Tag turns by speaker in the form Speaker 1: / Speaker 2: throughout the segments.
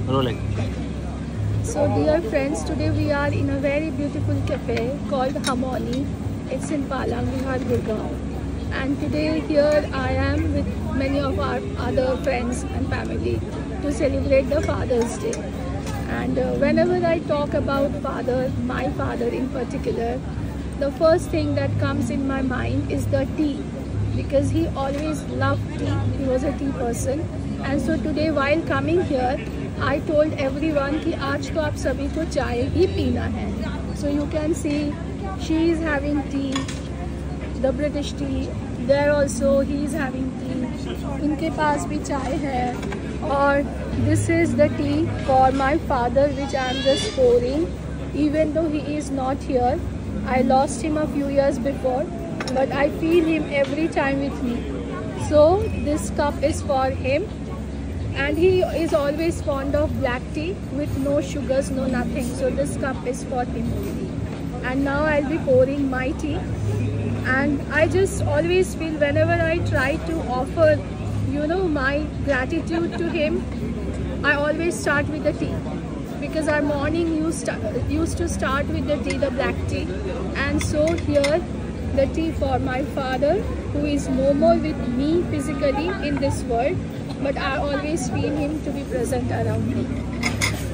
Speaker 1: Rolling.
Speaker 2: So dear friends, today we are in a very beautiful cafe called Harmony. It's in Palang Vihar, Gurgaon. And today here I am with many of our other friends and family to celebrate the Father's Day. And whenever I talk about father, my father in particular, the first thing that comes in my mind is the tea, because he always loved tea. He was a tea person. And so today while coming here, I told everyone कि आज तो आप सभी को चाय ही पीना है. So you can see she is having tea, the British tea. There also he is having tea. इनके पास भी चाय है. और this is the tea for my father which I am just pouring. Even though he is not here, I lost him a few years before, but I feel him every time with me. So this cup is for him. And he is always fond of black tea with no sugars, no nothing. So this cup is for him only. And now I'll be pouring my tea. And I just always feel whenever I try to offer, my gratitude to him, I always start with the tea. Because our morning used to start with the tea, the black tea. And so here, the tea for my father, who is no more with me physically in this world, but I always feel him to be present around me.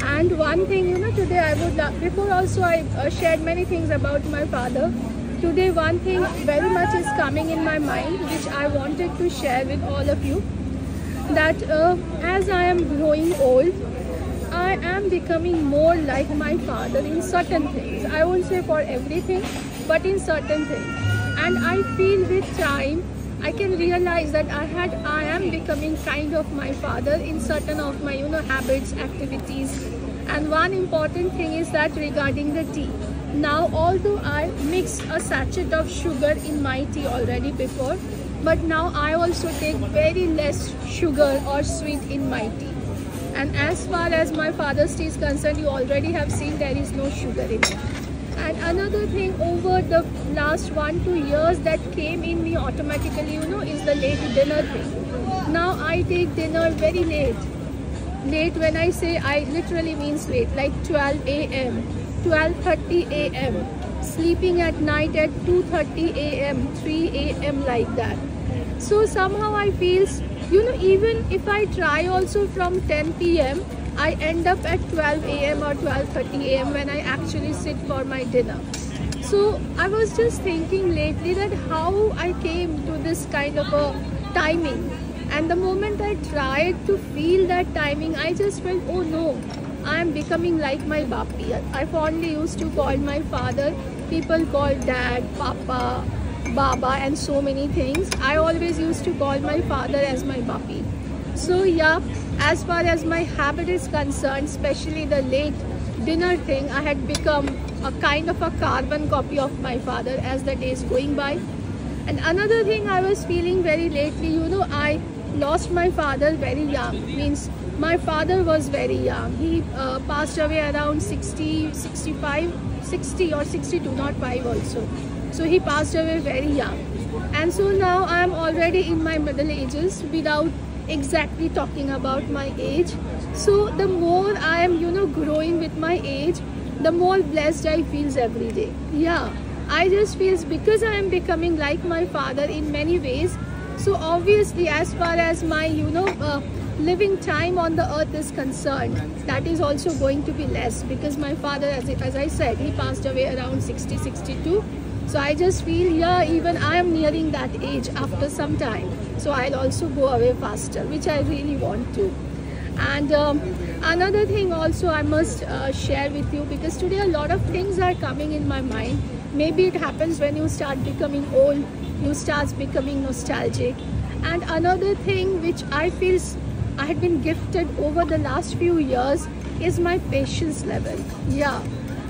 Speaker 2: And one thing, today I would love, before also I shared many things about my father. Today one thing very much is coming in my mind, which I wanted to share with all of you, that as I am growing old, I am becoming more like my father in certain things. I won't say for everything, but in certain things. And I feel with time, I can realize that I am becoming kind of my father in certain of my habits, activities. And one important thing is that regarding the tea. Now although I mix a sachet of sugar in my tea already before, but now I also take very less sugar or sweet in my tea. And as far as my father's tea is concerned, you already have seen there is no sugar in it. And another thing over the last 1-2 years that came in me automatically, is the late dinner thing. Now I take dinner very late. Late when I say, I literally means late, like 12 a.m., 12:30 a.m., sleeping at night at 2:30 a.m., 3 a.m. like that. So somehow I feel, even if I try also from 10 p.m., I end up at 12 a.m. or 12:30 a.m. when I actually sit for my dinner. So I was just thinking lately that how I came to this kind of a timing. And the moment I tried to feel that timing, I just felt, oh no, I am becoming like my bapi. I fondly used to call my father, people call dad, papa, baba and so many things. I always used to call my father as my bapi. So yeah, as far as my habit is concerned, especially the late dinner thing, I had become a kind of a carbon copy of my father as the days going by. And another thing I was feeling very lately, I lost my father very young. Means my father was very young. He passed away around 60 or 62, not 5 also. So he passed away very young. And so now I am already in my middle ages without exactly talking about my age. So the more I am growing with my age, the more blessed I feel every day. Yeah, I just feel because I am becoming like my father in many ways. So obviously as far as my living time on the earth is concerned, that is also going to be less, because my father, as I said, he passed away around 60, 62. So I just feel, yeah, even I am nearing that age after some time. So I'll also go away faster, which I really want to. And another thing also I must share with you, because today a lot of things are coming in my mind. Maybe it happens when you start becoming old, you start becoming nostalgic. And another thing which I feel I had been gifted over the last few years is my patience level. Yeah.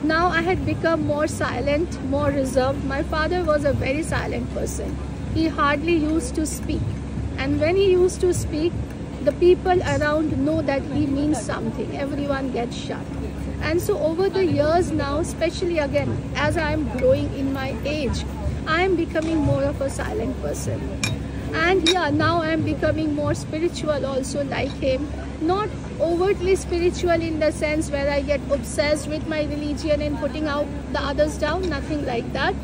Speaker 2: Now I had become more silent, more reserved. My father was a very silent person. He hardly used to speak. And when he used to speak, the people around know that he means something. Everyone gets shut. And so over the years now, especially again, as I am growing in my age, I am becoming more of a silent person. And yeah, now I am becoming more spiritual also like him. Not overtly spiritual in the sense where I get obsessed with my religion and putting out the others down. Nothing like that.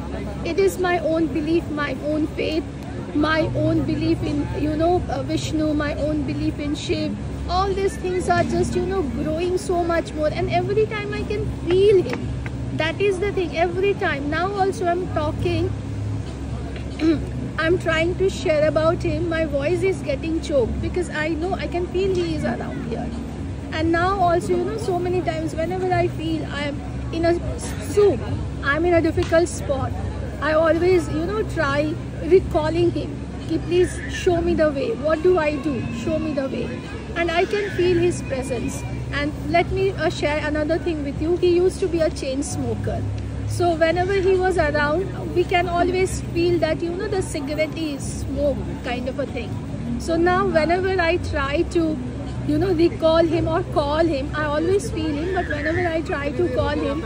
Speaker 2: It is my own belief, my own faith, my own belief in, Vishnu, my own belief in Shiv. All these things are just, growing so much more, and every time I can feel him. That is the thing. Every time. Now also I'm talking, I'm trying to share about him. My voice is getting choked because I know I can feel he is around here. And now also, so many times whenever I feel I am in a soup, I'm in a difficult spot, I always, try recalling him. Ki, please show me the way. What do I do? Show me the way. And I can feel his presence. And let me share another thing with you. He used to be a chain smoker. So whenever he was around, we can always feel that, the cigarette is smoke kind of a thing. So now whenever I try to, recall him or call him, I always feel him. But whenever I try to call him,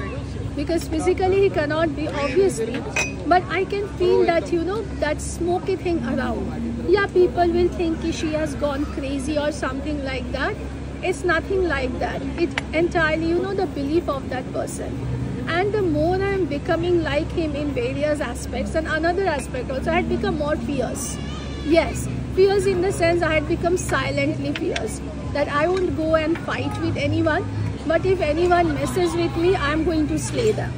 Speaker 2: because physically he cannot be, obviously, but I can feel that, that smoky thing around. Yeah, people will think she has gone crazy or something like that. It's nothing like that. It's entirely, the belief of that person. And the more I am becoming like him in various aspects, and another aspect also, I had become more fierce. Yes, fierce in the sense I had become silently fierce. That I won't go and fight with anyone, but if anyone messes with me, I'm going to slay them.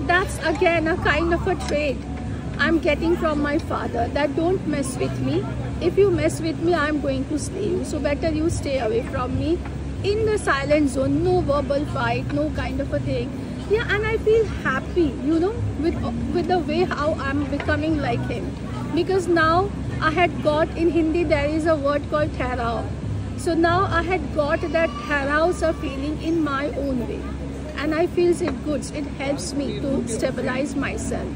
Speaker 2: That's again a kind of a trait I'm getting from my father, that don't mess with me. If you mess with me, I'm going to slay you. So better you stay away from me. In the silent zone, no verbal fight, no kind of a thing. Yeah, and I feel happy, with the way how I'm becoming like him. Because now I had got, in Hindi there is a word called tharao. So now I had got that tharao feeling in my own way. And I feel it good. It helps me to stabilize myself.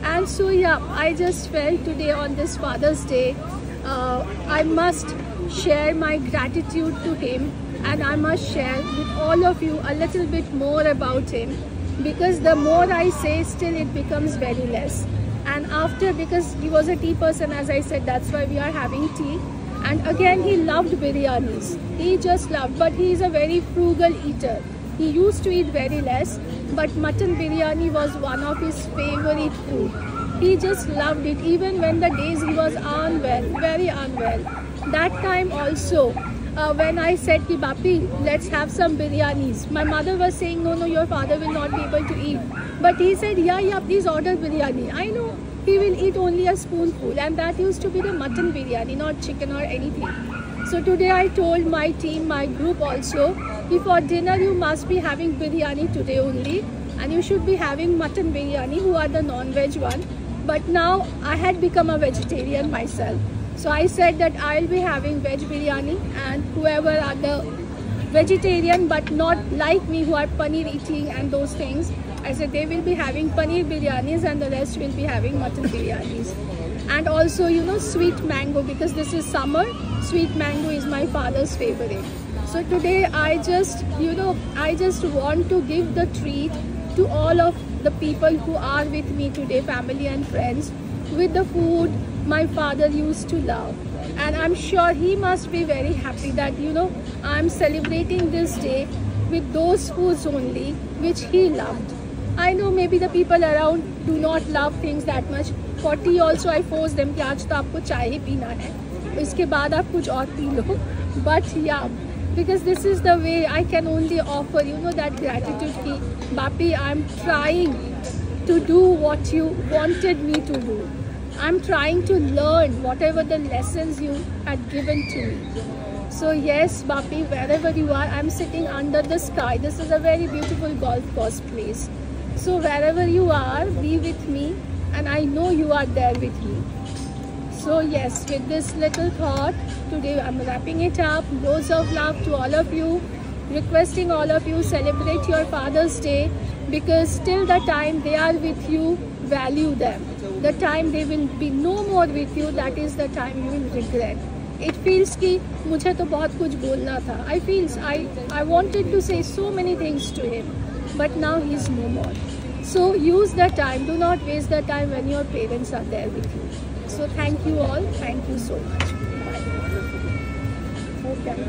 Speaker 2: And so yeah, I just felt today on this Father's Day, I must share my gratitude to him, and I must share with all of you a little bit more about him, because the more I say, still it becomes very less. And after, because he was a tea person, as I said, that's why we are having tea. And again, he loved biryanis. He just loved, but he is a very frugal eater. He used to eat very less, but mutton biryani was one of his favorite food. He just loved it, even when the days he was unwell, very unwell. That time also, when I said, Ki Bapi, let's have some biryanis. My mother was saying, no, your father will not be able to eat. But he said, yeah, please order biryani. I know he will eat only a spoonful, and that used to be the mutton biryani, not chicken or anything. So today I told my team, my group also, if for dinner you must be having biryani today only, and you should be having mutton biryani, who are the non-veg one. But now I had become a vegetarian myself. So I said that I'll be having veg biryani, and whoever are the vegetarian but not like me, who are paneer eating and those things, I said they will be having paneer biryanis and the rest will be having mutton biryanis. And also, sweet mango, because this is summer, sweet mango is my father's favorite. So today I just, I just want to give the treat to all of the people who are with me today, family and friends, with the food my father used to love. And I'm sure he must be very happy that, I'm celebrating this day with those foods only which he loved. I know maybe the people around do not love things that much. For tea also I force them कि आज तो आपको चाय ही पीना है, इसके बाद आप कुछ और P low. But yeah, because this is the way I can only offer, that gratitude ki, Bapi, I'm trying to do what you wanted me to do. I'm trying to learn whatever the lessons you had given to me. So yes, Bapi, wherever you are, I'm sitting under the sky. This is a very beautiful golf course place. So wherever you are, be with me, and I know you are there with me. So yes, with this little thought, today I'm wrapping it up. Loads of love to all of you. Requesting all of you, celebrate your Father's Day, because till the time they are with you, value them. The time they will be no more with you, that is the time you will regret. It feels कि मुझे तो बहुत कुछ बोलना था. I wanted to say so many things to him, but now he's no more. So use the time. Do not waste the time when your parents are there with you. So thank you all. Thank you so much. Bye. Okay.